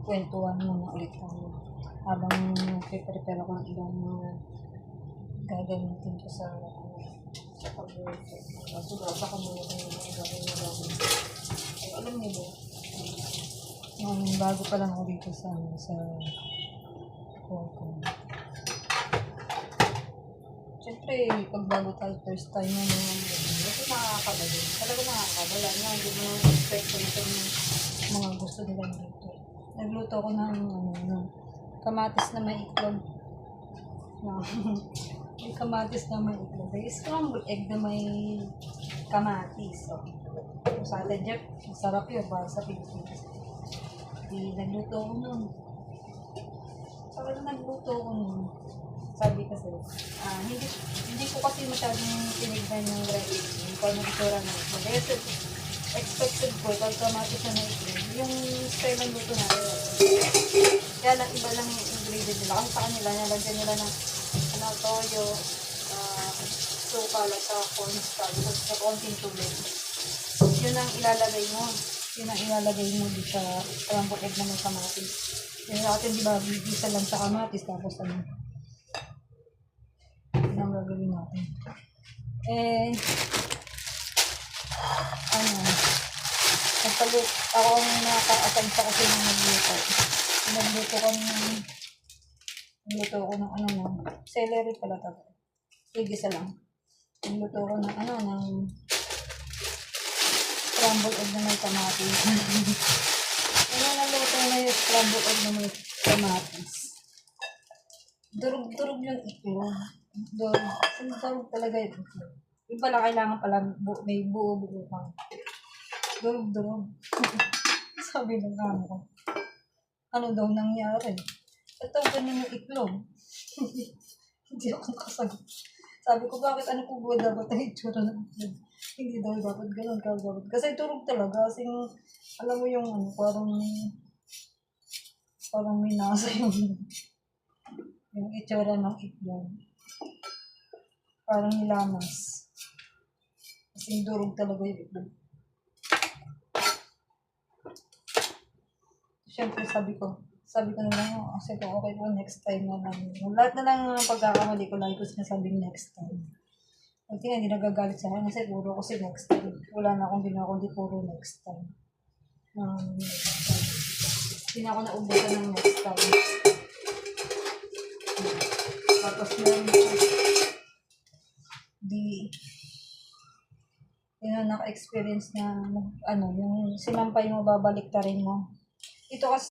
kwentuhan muna ulit tayo. Habang prepare ako ng ibang mga gagamitin ko sa pag-work. Kasi baka muna ko yung mga gagawin. Ay, alam niyo ba? Nung bago pa lang ako dito sa Hong Kong. Siyempre, pag bago tayo first time na kasi nakakabala. Talaga nakakabala na. Hindi mo naman expect ko ito ng mga gusto nilang dito. Nagluto ko ng kamatis na may itlog. May kamatis na may itlog. May scrambled egg na may kamatis. So, sa atin, Jeff, masarap yun para sa Pilipinas. Nagluto ko nun. Sabi na nagluto ko nun. Sabi kasi, hindi ko kasi masyadong tinignan yung recipe. Kung ano itura na itlog. Kasi expected ko, pag kamatis na itlog, yung style ng luto natin. Kaya lang iba lang yung ingredient nila. Kasi sa kanila, nalagyan nila ng toyo, suka, at cornstarch, sa konting tubig. Yun ang ilalagay mo. Yun ang ilalagay mo dito sa scrambled egg na may kamatis. Yung natin, di ba, bigisa lang sa kamatis, tapos yun ang gagawin natin. Ako ang nakaka-asag sa kasi ng nagluto. Nagluto ko ng celery pala tayo. Igisa lang. Nagluto ko ng scrambled egg na may kamatis. Naluto na yung scrambled egg na may kamatis. Durog-durog yung itlog. Durog talaga yung itlog. Yung pala kailangan pala may buo-buo pang. Durog-durog. Sabi ng kamo ko. Ano daw nangyari? Ito, ganun yung itlog. Hindi ako nakasagot. Sabi ko, bakit ano po ba dapat ang itsura ng itlog? Hindi daw dapat ganun. Kasi durog talaga. Kasi alam mo yung parang minasa yung itsura ng itlog. Parang nilamas. Kasi durog talaga yung itlog. Siyempre sabi ko na lang, kasi okay po, next time na lang. Lahat na lang ng pagkakamali ko, lagi ko sinasabing next time. Kasi hindi nagagalit sa akin, kasi puro kasi next time. Wala na akong ginawa, kundi puro next time. Hindi na ako naubusan ng next time. Tapos naka-experience na, yung sinampay mo, babalik ta rin mo. Ito kasi